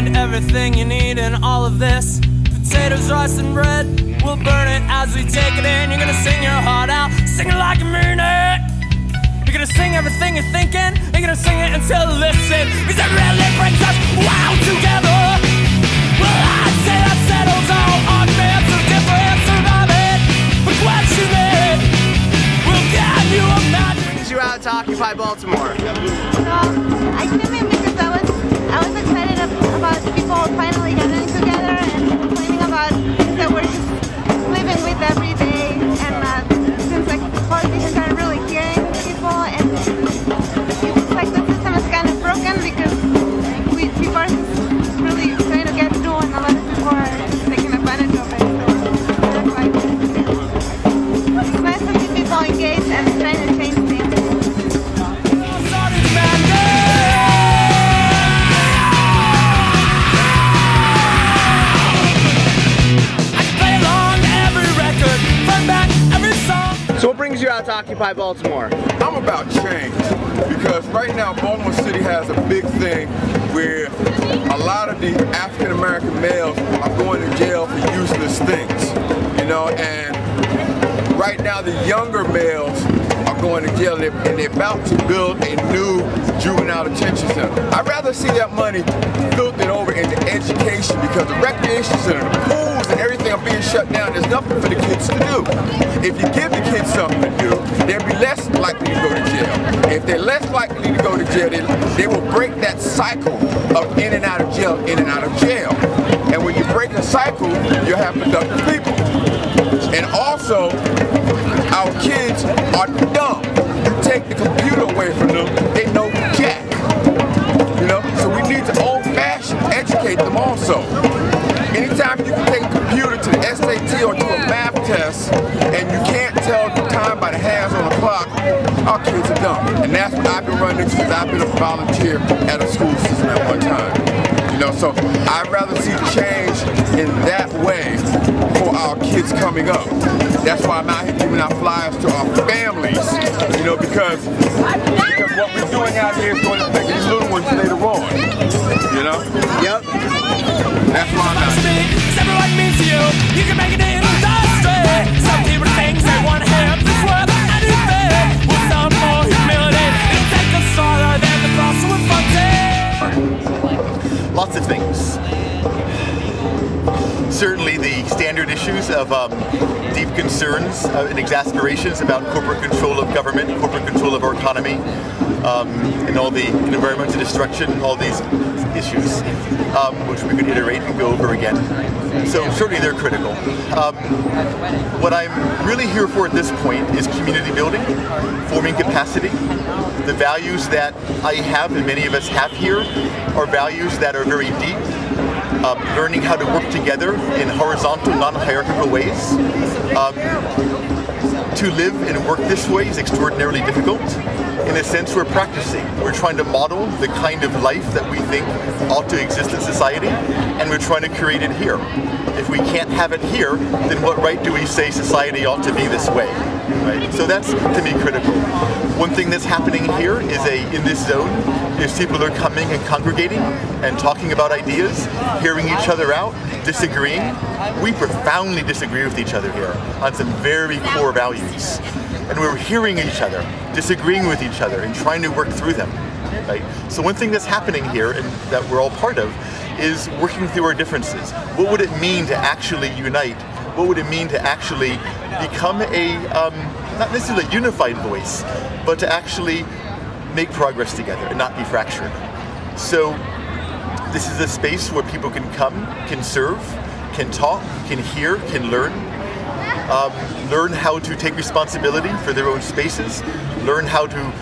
find everything you need in all of this. Potatoes, rice, and bread, we'll burn it as we take it in. You're gonna sing your heart out, sing it like you mean it. You're gonna sing everything you're thinking, you're gonna sing it until you listen, cause it really brings us wow together. Well, I'd say that settles all arguments of difference. Survive it, but question it. We'll get you a magic. What brings you out to Occupy Baltimore? I came in because I was excited about people finally getting together and complaining about things that we're just living with every day, and it seems like politicians aren't really hearing people, and it's like the system is kind of broken because people are really trying to get through and a lot of people are just taking advantage of it. So that's why it's nice to see people engaged and trying to change things. So what brings you out to Occupy Baltimore? I'm about change, because right now Baltimore City has a big thing where a lot of the African American males are going to jail for useless things, you know, and right now the younger males are going to jail, and they're about to build a new juvenile detention center. I'd rather see that money filtered over into education, because the recreation center, the pools and everything are being shut down. There's nothing for the kids to do. If you give the kids something to do, they'll be less likely to go to jail. If they're less likely to go to jail, they will break that cycle of in and out of jail, in and out of jail. And when you break a cycle, you'll have productive people. And also, our kids are dumb. You take the computer away from them, they know jack. You know, so we need to old-fashioned educate them also. Anytime you can take a computer to the SAT or to a math test and you can't tell the time by the hands on the clock, our kids are dumb. And that's what I've been running since I've been a volunteer at a school system at one time. You know, so I'd rather see change in that way for our kids coming up. That's why I'm out here giving out flyers to our families, you know, because what we're doing out here is going to affect these little ones later on, you know? Yep. That's why I'm out here. Everyone means to you, you can make it in industry. Some people think they want him that's worth anything. With some more humility, it'll take us farther than the cross we're funding. Lots of things. Certainly the standard issues of deep concerns and exasperations about corporate control of government, corporate control of our economy, and all the environmental destruction, all these issues, which we could iterate and go over again. So certainly they're critical. What I'm really here for at this point is community building, forming capacity. The values that I have and many of us have here are values that are very deep. Learning how to work together in horizontal, non-hierarchical ways. To live and work this way is extraordinarily difficult. In a sense, we're practicing. We're trying to model the kind of life that we think ought to exist in society, and we're trying to create it here. If we can't have it here, then what right do we say society ought to be this way? Right? So that's, to me, critical. One thing that's happening here is in this zone is people are coming and congregating and talking about ideas, hearing each other out, disagreeing. We profoundly disagree with each other here on some very core values. And we're hearing each other, disagreeing with each other, and trying to work through them. Right? So one thing that's happening here, and that we're all part of, is working through our differences. What would it mean to actually unite? What would it mean to actually become a, not necessarily a unified voice, but to actually make progress together and not be fractured? So this is a space where people can come, can serve, can talk, can hear, can learn. Learn how to take responsibility for their own spaces, learn how to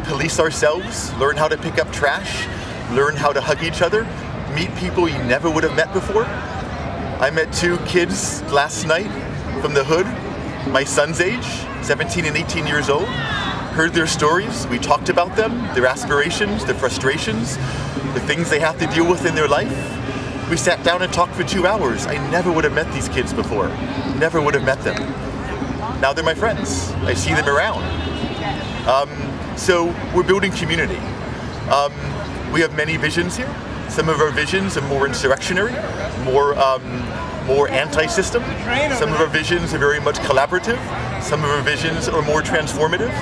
police ourselves, learn how to pick up trash, learn how to hug each other, meet people you never would have met before. I met two kids last night from the hood, my son's age, 17 and 18 years old, heard their stories, we talked about them, their aspirations, their frustrations, the things they have to deal with in their life. We sat down and talked for 2 hours. I never would have met these kids before. Never would have met them. Now they're my friends. I see them around. So we're building community. We have many visions here. Some of our visions are more insurrectionary, more anti-system. Some of our visions are very much collaborative. Some of our visions are more transformative.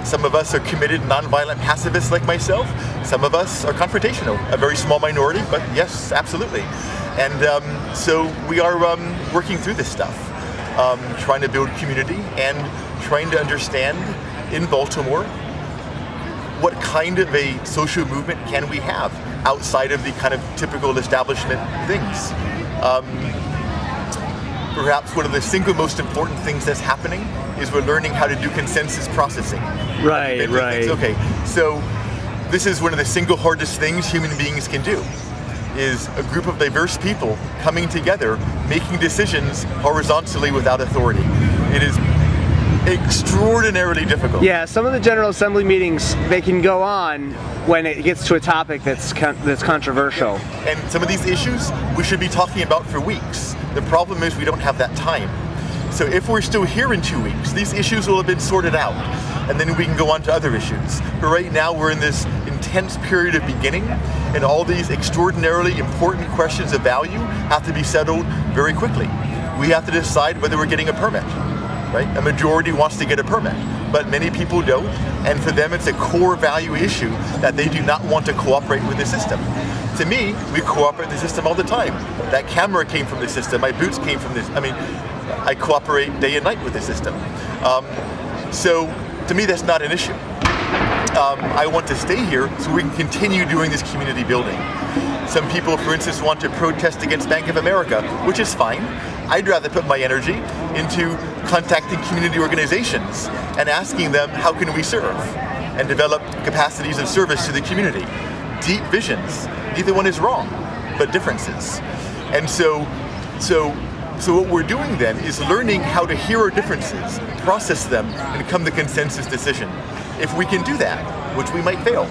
Some of us are committed nonviolent pacifists like myself. Some of us are confrontational, a very small minority, but yes, absolutely. And so we are working through this stuff, trying to build community and trying to understand in Baltimore what kind of a social movement can we have outside of the kind of typical establishment things. Perhaps one of the single most important things that's happening is we're learning how to do consensus processing. Right, right. Okay, so this is one of the single hardest things human beings can do, is a group of diverse people coming together, making decisions horizontally without authority. It is extraordinarily difficult. Yeah, some of the General Assembly meetings, they can go on when it gets to a topic that's controversial. And some of these issues we should be talking about for weeks. The problem is we don't have that time. So if we're still here in 2 weeks, these issues will have been sorted out, and then we can go on to other issues. But right now we're in this intense period of beginning, and all these extraordinarily important questions of value have to be settled very quickly. We have to decide whether we're getting a permit. Right? A majority wants to get a permit, but many people don't, and for them it's a core value issue that they do not want to cooperate with the system. To me, we cooperate with the system all the time. That camera came from the system, my boots came from this. I mean, I cooperate day and night with the system. So to me that's not an issue. I want to stay here so we can continue doing this community building. Some people, for instance, want to protest against Bank of America, which is fine. I'd rather put my energy into contacting community organizations and asking them how can we serve and develop capacities of service to the community. Deep visions. Neither one is wrong, but differences. And so what we're doing then is learning how to hear our differences, process them, and come to consensus decision. If we can do that, which we might fail,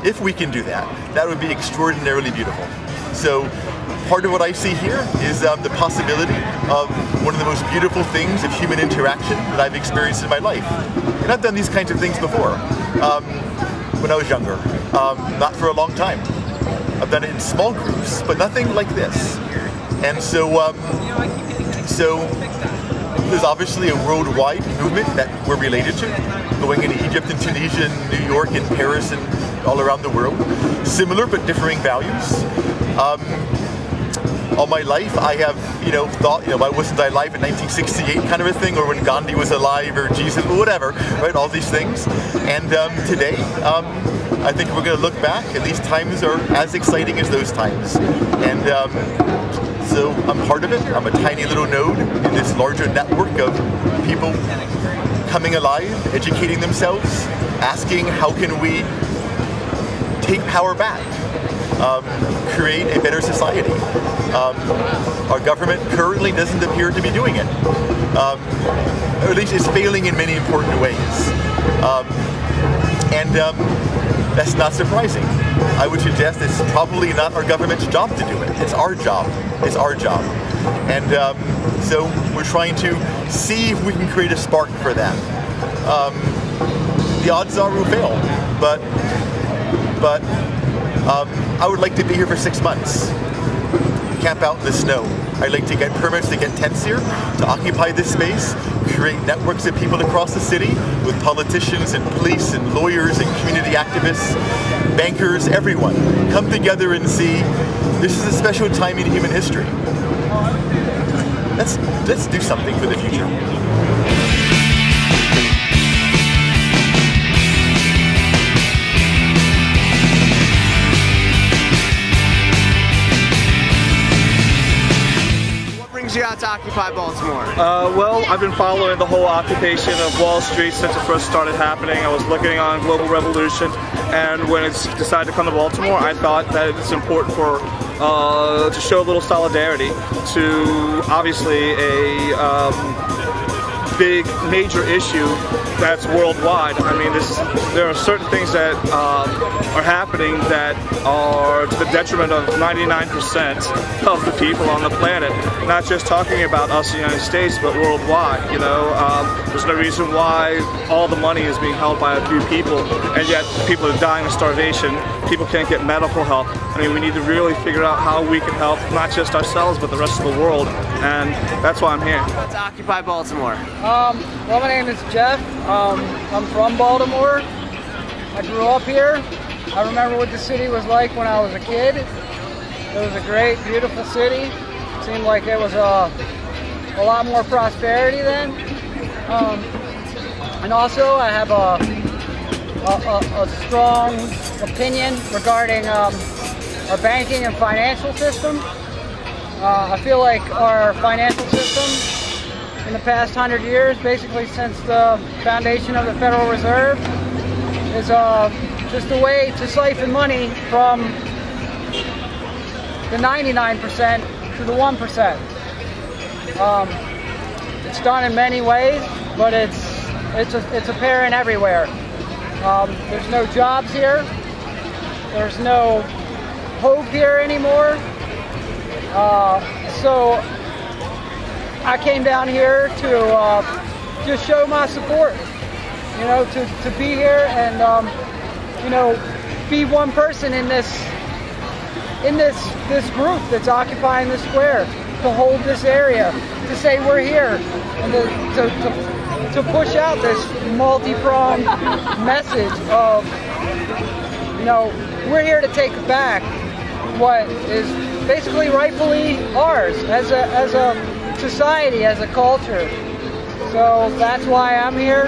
if we can do that, that would be extraordinarily beautiful. So part of what I see here is the possibility of one of the most beautiful things of human interaction that I've experienced in my life. And I've done these kinds of things before when I was younger, not for a long time. I've done it in small groups, but nothing like this. And so there's obviously a worldwide movement that we're related to, going into Egypt and Tunisia and New York and Paris and all around the world. Similar but differing values. All my life I have, thought, why wasn't I alive in 1968 kind of a thing, or when Gandhi was alive, or Jesus, or whatever, right, all these things. And today, I think we're going to look back, and these times are as exciting as those times. And so I'm part of it. I'm a tiny little node in this larger network of people coming alive, educating themselves, asking how can we take power back, create a better society. Our government currently doesn't appear to be doing it, or at least it's failing in many important ways. That's not surprising. I would suggest it's probably not our government's job to do it. It's our job. It's our job. And so we're trying to see if we can create a spark for that. The odds are we'll fail, but I would like to be here for 6 months. Camp out in the snow. I'd like to get permits to get tents here, to occupy this space, create networks of people across the city with politicians and police and lawyers and community activists, bankers, everyone. Come together and see this is a special time in human history. Let's do something for the future. You out to Occupy Baltimore? Well, I've been following the whole occupation of Wall Street since it first started happening. I was looking on Global Revolution, and when it's decided to come to Baltimore, I thought that it's important for to show a little solidarity to obviously a big, major issue that's worldwide. I mean, there are certain things that are happening that are to the detriment of 99% of the people on the planet. Not just talking about us in the United States, but worldwide. You know, there's no reason why all the money is being held by a few people, and yet people are dying of starvation. People can't get medical help. I mean, we need to really figure out how we can help not just ourselves, but the rest of the world, and that's why I'm here. Let's Occupy Baltimore. Well, my name is Jeff. I'm from Baltimore. I grew up here. I remember what the city was like when I was a kid. It was a great, beautiful city. It seemed like there was a lot more prosperity then. And also, I have a strong opinion regarding our banking and financial system. I feel like our financial system in the past 100 years, basically since the foundation of the Federal Reserve, is just a way to siphon money from the 99% to the 1%. It's done in many ways, but it's apparent everywhere. There's no jobs here. There's no hope here anymore. So I came down here to just show my support, you know, to be here and you know, be one person in this group that's occupying the square, to hold this area, to say we're here, and to push out this multi-pronged message of, you know, we're here to take back what is basically rightfully ours as a society, as a culture. So that's why I'm here,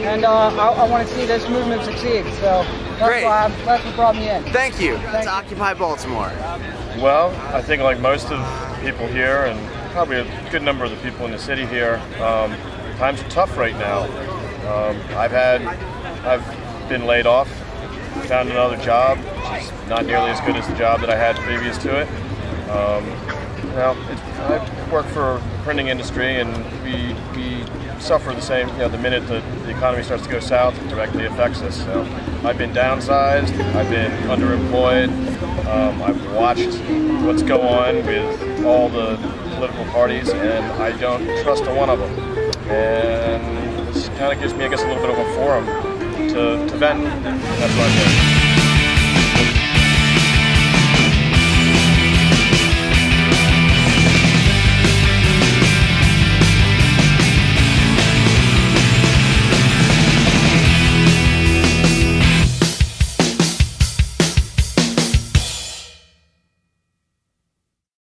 and I want to see this movement succeed. So that's what brought me in. Thank you. Let's Occupy Baltimore. Well, I think like most of the people here, and probably a good number of the people in the city here, times are tough right now. I've been laid off, found another job, which is not nearly as good as the job that I had previous to it. I work for a printing industry, and we suffer the same, you know, the minute the economy starts to go south, it directly affects us. So I've been downsized, I've been underemployed, I've watched what's going on with all the political parties, and I don't trust a one of them. And this kind of gives me, I guess, a little bit of a forum to vent. That's what I'm doing.